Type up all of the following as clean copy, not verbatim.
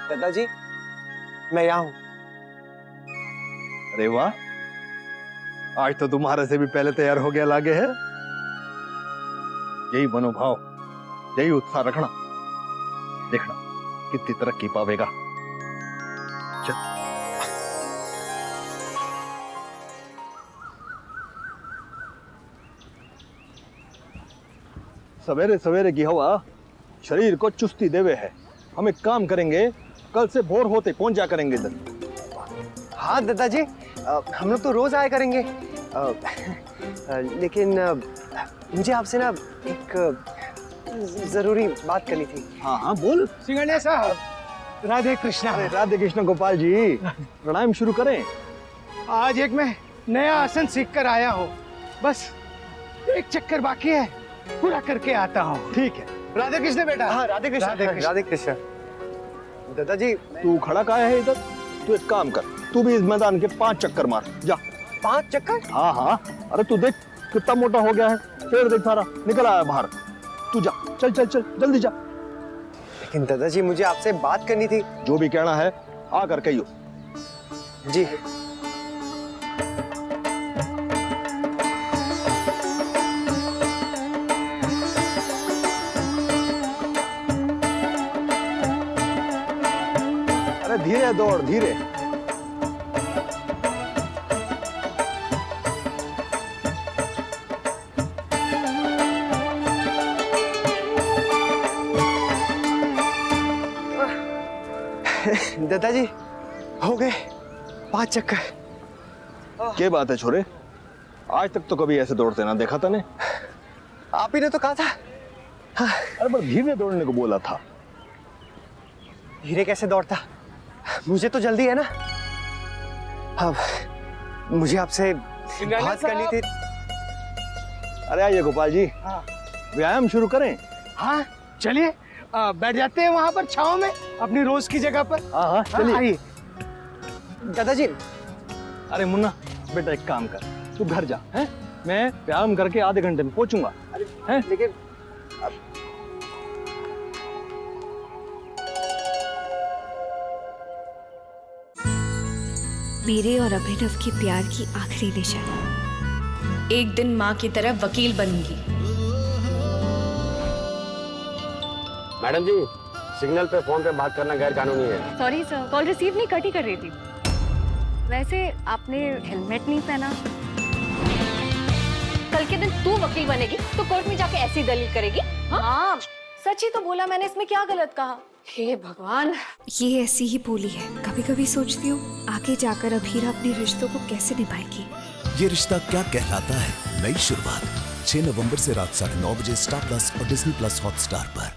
दादाजी, मैं यहाँ हूँ। अरे वाह, आज तो तुम्हारे से भी पहले तैयार हो गया लागे है। यही मनोभाव, यही उत्साह रखना, देखना कितनी तरक्की पावेगा। चल। सवेरे सवेरे की हवा शरीर को चुस्ती देवे है। हम एक काम करेंगे, कल से भोर होते पहुंच जा करेंगे इधर। हाँ दादाजी, हम लोग तो रोज आया करेंगे। लेकिन मुझे आपसे ना एक जरूरी बात करनी थी। हाँ हाँ बोल। सिंघानिया साहब, राधे कृष्णा। अरे राधे कृष्ण गोपाल जी, प्रणाम शुरू करें। आज एक मैं नया आसन सीख कर आया हूँ, बस एक चक्कर बाकी है, पूरा करके आता हूँ। ठीक है। राधे कृष्ण बेटा। हाँ राधे कृष्ण, राधे कृष्ण। दादाजी, तू खड़ा काहे है इधर? तू एक काम कर, तू भी इस मैदान के 5 चक्कर मार जा। 5 चक्कर? हाँ हाँ, अरे तू देख कितना मोटा हो गया है, पेड़ देख सारा निकल आया बाहर। तू जा, चल चल चल जल्दी जा। लेकिन दादाजी, मुझे आपसे बात करनी थी। जो भी कहना है आकर कहियो। जी। अरे धीरे दौड़, धीरे। दादाजी, हो गए 5 चक्कर। क्या बात है छोरे, आज तक तो कभी ऐसे दौड़ते ना देखा था ने। आप ही ने तो कहा था। हाँ। अरे पर धीरे दौड़ने को बोला था। धीरे कैसे दौड़ता, मुझे तो जल्दी है ना। अब मुझे आपसे बात करनी थी। अरे आइए गोपाल जी, हाँ। व्यायाम शुरू करें। हाँ चलिए, बैठ जाते हैं वहां पर छांव में, अपनी रोज की जगह पर। हाँ हाँ चलिए। आइए। दादाजी, अरे मुन्ना बेटा एक काम कर, तू घर जा, हैं? मैं व्यायाम करके आधे घंटे में पहुंचूंगा। हैं? लेकिन मेरे और अभिनव की प्यार की आखिरी निशानी। एक दिन माँ की तरह वकील बनूंगी। मैडम जी, सिग्नल पे फोन पे बात करना गैर कानूनी है। सॉरी सर, कॉल रिसीव नहीं, कट ही कर रही थी। वैसे आपने हेलमेट नहीं पहना। कल के दिन तू वकील बनेगी तो कोर्ट में जाके ऐसी दलील करेगी? हाँ सच ही तो बोला मैंने, इसमें क्या गलत कहा? हे भगवान। ये ऐसी ही बोली है। कभी कभी सोचती हूँ आगे जाकर अभीरा अपने रिश्तों को कैसे निभाएगी। ये रिश्ता क्या कहलाता है, नई शुरुआत 6 नवंबर से रात 9:30 बजे स्टार प्लस और डिज्नी प्लस हॉटस्टार पर।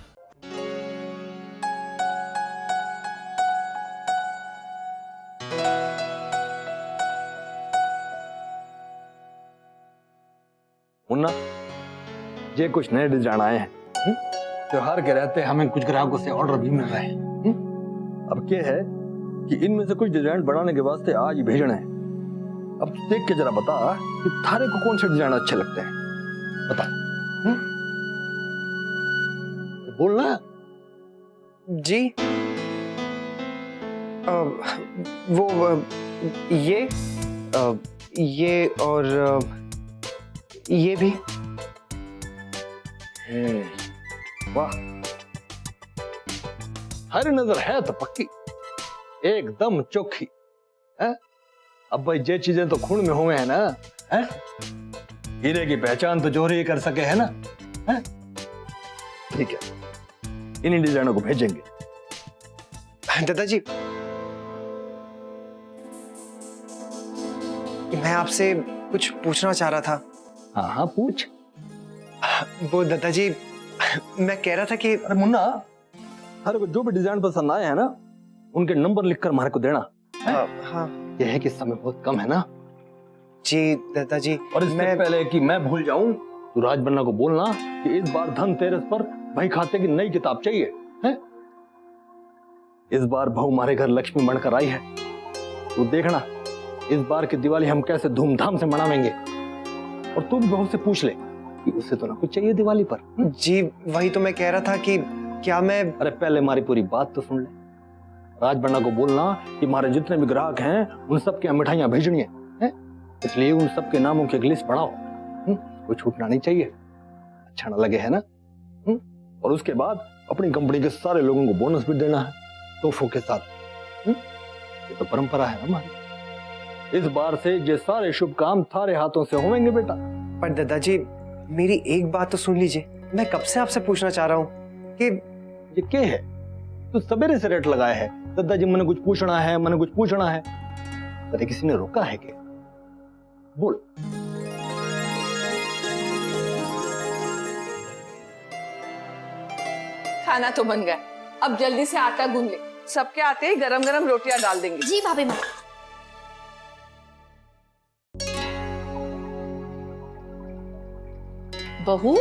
मुन्ना, ये कुछ नए डिजाइन आए हैं। त्योहार के रहते हमें कुछ ग्राहकों से ऑर्डर भी मिल रहे हैं। अब क्या है कि इनमें से कुछ डिजाइन बनाने के वास्ते आज ही भेजने हैं। अब देख के जरा बता कि थारे को कौन से डिजाइन अच्छे लगते हैं, बता। बोलना। जी, ये और ये भी। वाह, हरी नजर है तो पक्की, एकदम चोखी है। अब भाई ये चीजें तो खून में हुए हैं ना, है? हीरे की पहचान तो जोर ही कर सके है ना, है? ठीक है, इन्हीं डिजाइनों को भेजेंगे। दादाजी, मैं आपसे कुछ पूछना चाह रहा था। हाँ हाँ पूछ। वो दादाजी, मैं कह रहा था कि अरे मुन्ना, हर को जो भी डिजाइन पसंद आए हैं ना, उनके नंबर लिखकर हमारे को देना। हाँ। यह है कि समय बहुत कम है ना। जी दादाजी, और इससे पहले कि मैं भूल जाऊं, तो राजबन्ना को बोलना कि इस बार धनतेरस पर भाई खाते की नई किताब चाहिए है। इस बार बहू हमारे घर लक्ष्मी बनकर आई है, तो देखना इस बार की दिवाली हम कैसे धूमधाम से मनावेंगे। और तू भी बहू से पूछ ले कि उसे तो ना कुछ चाहिए दिवाली पर। जी वही तो मैं कह रहा था कि क्या मैं। अरे पहले हमारी पूरी बात तो सुन ले, राजबन्ना को बोलना कि हमारे जितने भी ग्राहक हैं उन सब के मिठाइयां भेजनी है, इसलिए उन सब के नामों की एक लिस्ट बढ़ाओ। कोई छूटना नहीं चाहिए, अच्छा ना लगे, है ना? और उसके बाद अपनी कंपनी के सारे लोगों को बोनस भी देना है तोहफों के साथ। ये तो परंपरा है हमारी। इस बार से ये सारे शुभ काम थारे हाथों से होंगे बेटा। पर दादाजी मेरी एक बात तो सुन लीजिए, मैं कब से आपसे पूछना चाह रहा हूँ कि ये क्या है? तू सवेरे से रेट लगाया है, दादाजी मैंने कुछ पूछना है, मैंने कुछ पूछना है। अरे किसी ने रोका है क्या? बोल। खाना तो बन गया, अब जल्दी से आटा गूंद ले, सबके आते ही गरम गरम रोटियां डाल देंगे। जी भाभी माँ। बहू,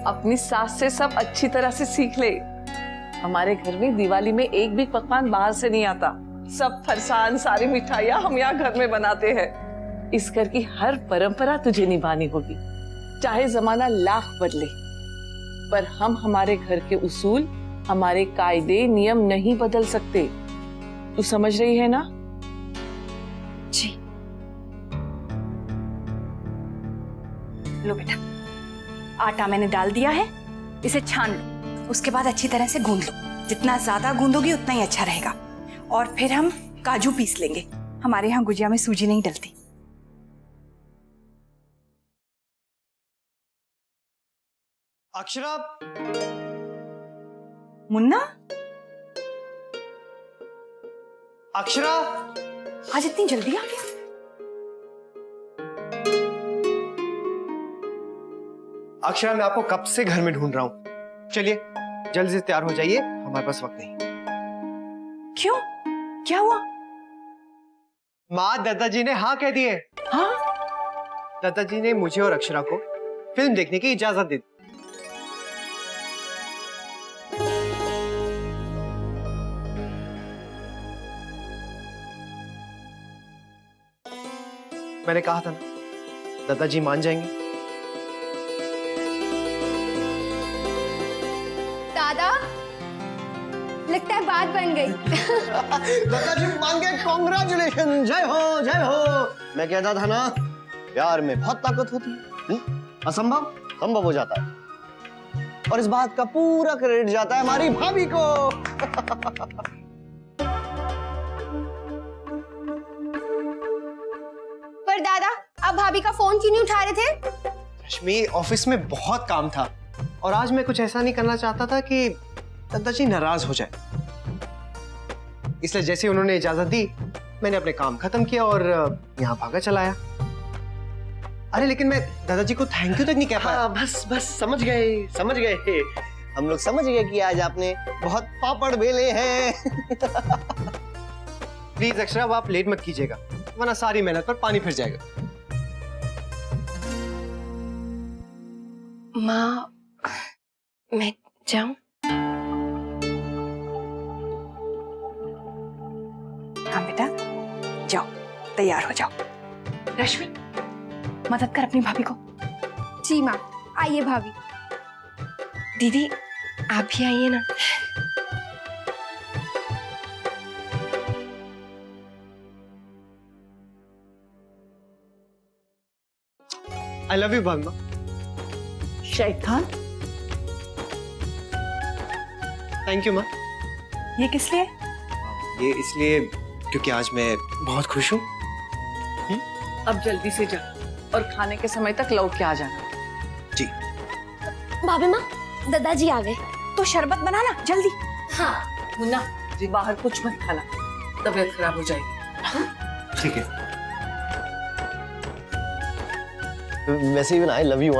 अपनी सास से सब अच्छी तरह से सीख ले। हमारे घर में दिवाली में एक भी पकवान बाहर से नहीं आता, सब फरसान सारी मिठाइयाँ हम यहाँ घर में बनाते हैं। इस घर की हर परंपरा तुझे निभानी होगी, चाहे जमाना लाख बदले, पर हम हमारे घर के उसूल, हमारे कायदे नियम नहीं बदल सकते। तू समझ रही है ना? जी। लो बेटा, आटा मैंने डाल दिया है, इसे छान लो, उसके बाद अच्छी तरह से गूंद लो। जितना ज्यादा गूंदोगी उतना ही अच्छा रहेगा। और फिर हम काजू पीस लेंगे, हमारे यहाँ गुजिया में सूजी नहीं डलती। अक्षरा, मुन्ना, अक्षरा, आज इतनी जल्दी आ गया? अक्षरा, मैं आपको कब से घर में ढूंढ रहा हूँ। चलिए जल्दी से तैयार हो जाइए, हमारे पास वक्त नहीं। क्यों, क्या हुआ? माँ, दादाजी ने हाँ कह दिए। हाँ? दादाजी ने मुझे और अक्षरा को फिल्म देखने की इजाजत दे दी। मैंने कहा था ना, दादाजी मान जाएंगे। दादा, लगता है बात बन गई। दादाजी मान गए, कांग्रेचुलेशन, जय हो जय हो। मैं कहता था ना, प्यार में बहुत ताकत होती है, असंभव संभव हो जाता है। और इस बात का पूरा क्रेडिट जाता है हमारी भाभी को। पर दादा, आप भाभी का फोन क्यों नहीं उठा रहे थे? रश्मि, ऑफिस में बहुत काम था और आज मैं कुछ ऐसा नहीं करना चाहता था कि दादाजी नाराज हो जाए, इसलिए जैसे उन्होंने इजाजत दी मैंने अपने काम खत्म किया और यहाँ भागा चला आया। अरे लेकिन मैं दादाजी को थैंक यू तक नहीं कह पाया। बस समझ गए हम लोग समझ गए कि आज आपने बहुत पापड़ बेले हैं। प्लीज अक्षरा, अब आप लेट मत कीजिएगा, वरना सारी मेहनत पर पानी फिर जाएगा। माँ, मैं जाऊं? हाँ बेटा, जाओ, तैयार हो जाओ। रश्मि, मदद कर अपनी भाभी को। जी माँ, आइए भाभी। दीदी, आप भी आइए ना। आई लव यू भाभी। शैतान, थैंक यू माँ। ये किस लिए? ये इसलिए क्योंकि आज मैं बहुत खुश हूँ। अब जल्दी से जा और खाने के समय तक लौट के आ जाना। जी। भाभी माँ, दादाजी आ गए। तो शरबत बनाना जल्दी। हाँ। मुन्ना, बाहर कुछ मत खाना, तबीयत खराब हो जाएगी। ठीक है। वैसे भी ना, आई लव यू।